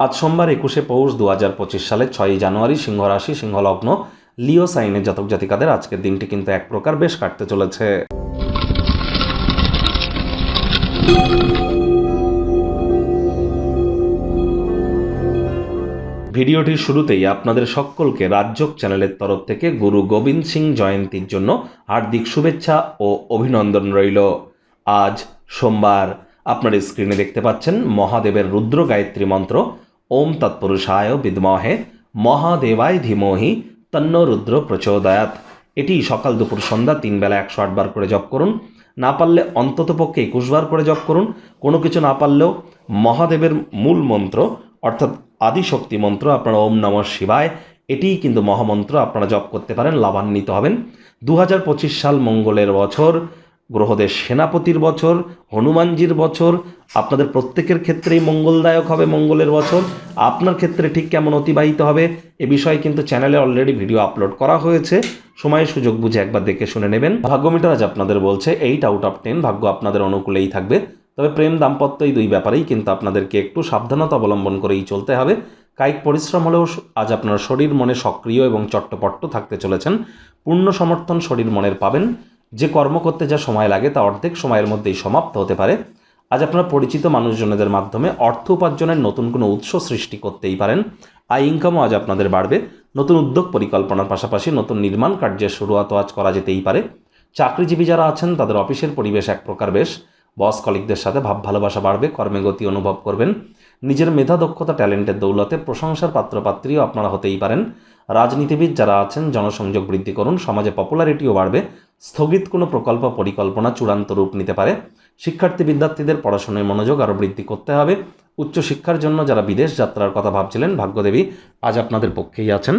আজ সোমবার 21শে পৌষ 2025 সালের 6ই জানুয়ারি, সিংহ রাশি, সিংহ লগ্ন, লিও সাইনের জাতক জাতিকাদের আজকের দিনটি কিন্তু এক প্রকার বেশ কাটতে চলেছে। ভিডিওটির শুরুতেই আপনাদের সকলকে রাজযোগ চ্যানেলের তরফ থেকে গুরু গোবিন্দ সিং জয়ন্তীর জন্য হার্দিক শুভেচ্ছা ও অভিনন্দন রইল। আজ সোমবার আপনার স্ক্রিনে দেখতে পাচ্ছেন মহাদেবের রুদ্র গায়ত্রী মন্ত্র ওম তৎপুরুষায় বিদ্মহে মহাদেবায় ধীমহি তন্ন রুদ্র প্রচোদয়াৎ। এটি সকাল দুপুর সন্ধ্যা 3 বেলা 108 বার করে জপ করুন। না পারলে অন্ততপক্ষে 21 বার করে জপ করুন। কোনো কিছু না পারলেও মহাদেবের মূল মন্ত্র অর্থাৎ আদিশক্তি মন্ত্র আপনারা ওম নমঃ শিবায়, এটিই কিন্তু মহামন্ত্র আপনারা জপ করতে পারেন, লাভান্বিত হবেন। 2025 সাল মঙ্গলের বছর, গ্রহদের সেনাপতির বছর, হনুমানজির বছর। আপনাদের প্রত্যেকের ক্ষেত্রেই মঙ্গলদায়ক হবে মঙ্গলের বছর। আপনার ক্ষেত্রে ঠিক কেমন অতিবাহিত হবে এ বিষয়ে কিন্তু চ্যানেলে অলরেডি ভিডিও আপলোড করা হয়েছে, সময় সুযোগ বুঝে একবার দেখে শুনে নেবেন। ভাগ্যমিটার আজ আপনাদের বলছে 8 আউট অফ 10 ভাগ্য আপনাদের অনুকূলেই থাকবে। তবে প্রেম দাম্পত্য এই দুই ব্যাপারেই কিন্তু আপনাদেরকে একটু সাবধানতা অবলম্বন করেই চলতে হবে। কায়িক পরিশ্রম হলেও আজ আপনার শরীর মনে সক্রিয় এবং চট্টপট্ট থাকতে চলেছেন। পূর্ণ সমর্থন শরীর মনের পাবেন। যে কর্ম করতে যা সময় লাগে তা অর্ধেক সময়ের মধ্যেই সমাপ্ত হতে পারে। আজ আপনারা পরিচিত মানুষজনদের মাধ্যমে অর্থ উপার্জনের নতুন কোনো উৎস সৃষ্টি করতেই পারেন। আয় ইনকামও আজ আপনাদের বাড়বে। নতুন উদ্যোগ পরিকল্পনার পাশাপাশি নতুন নির্মাণ কার্যের শুরুয়াতও আজ করা যেতেই পারে। চাকরিজীবী যারা আছেন তাদের অফিসের পরিবেশ এক প্রকার বেশ। বস কলিগদের সাথে ভাব ভালোবাসা বাড়বে, কর্মে গতি অনুভব করবেন। নিজের মেধা দক্ষতা ট্যালেন্টের দৌলতে প্রশংসার পাত্রপাত্রীও আপনারা হতেই পারেন। রাজনীতিবিদ যারা আছেন জনসংযোগ বৃদ্ধি করুন, সমাজে পপুলারিটিও বাড়বে। স্থগিত কোনো প্রকল্প পরিকল্পনা চূড়ান্ত রূপ নিতে পারে। শিক্ষার্থী বিদ্যার্থীদের পড়াশোনায় মনোযোগ আরও বৃদ্ধি করতে হবে। উচ্চশিক্ষার জন্য যারা বিদেশ যাত্রার কথা ভাবছিলেন, ভাগ্যদেবী আজ আপনাদের পক্ষেই আছেন।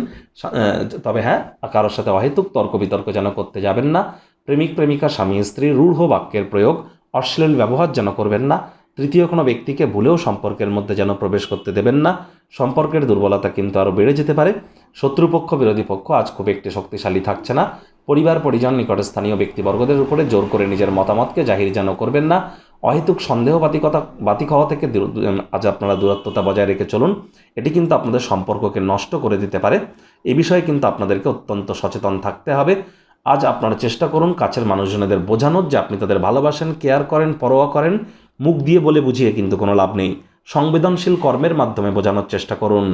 তবে হ্যাঁ, কারোর সাথে অহেতুক তর্ক বিতর্ক যেন করতে যাবেন না। প্রেমিক প্রেমিকা স্বামী স্ত্রী রূঢ় বাক্যের প্রয়োগ, অশ্লীল ব্যবহার যেন করবেন না। তৃতীয় কোনো ব্যক্তিকে ভুলেও সম্পর্কের মধ্যে যেন প্রবেশ করতে দেবেন না। সম্পর্কের দুর্বলতা কিন্তু আরও বেড়ে যেতে পারে। শত্রুপক্ষ বিরোধী পক্ষ আজ খুব একটি শক্তিশালী থাকছে না। পরিবার পরিজন নিকটে স্থানীয় ব্যক্তিবর্গদের উপরে জোর করে নিজের মতামতকে জাহির যেন করবেন না। অহেতুক বাতিক হওয়া থেকে আজ আপনারা দূরত্বতা বজায় রেখে চলুন। এটি কিন্তু আপনাদের সম্পর্ককে নষ্ট করে দিতে পারে। এ বিষয়ে কিন্তু আপনাদেরকে অত্যন্ত সচেতন থাকতে হবে। আজ আপনারা চেষ্টা করুন কাছের মানুষজনদের বোঝানোর যে আপনি তাদের ভালোবাসেন, কেয়ার করেন, পরোয়া করেন। মুখ দিয়ে বলে বুঝিয়ে কিন্তু কোনো লাভ নেই। সংবেদনশীল কর্মের মাধ্যমে বোঝানোর চেষ্টা করুন।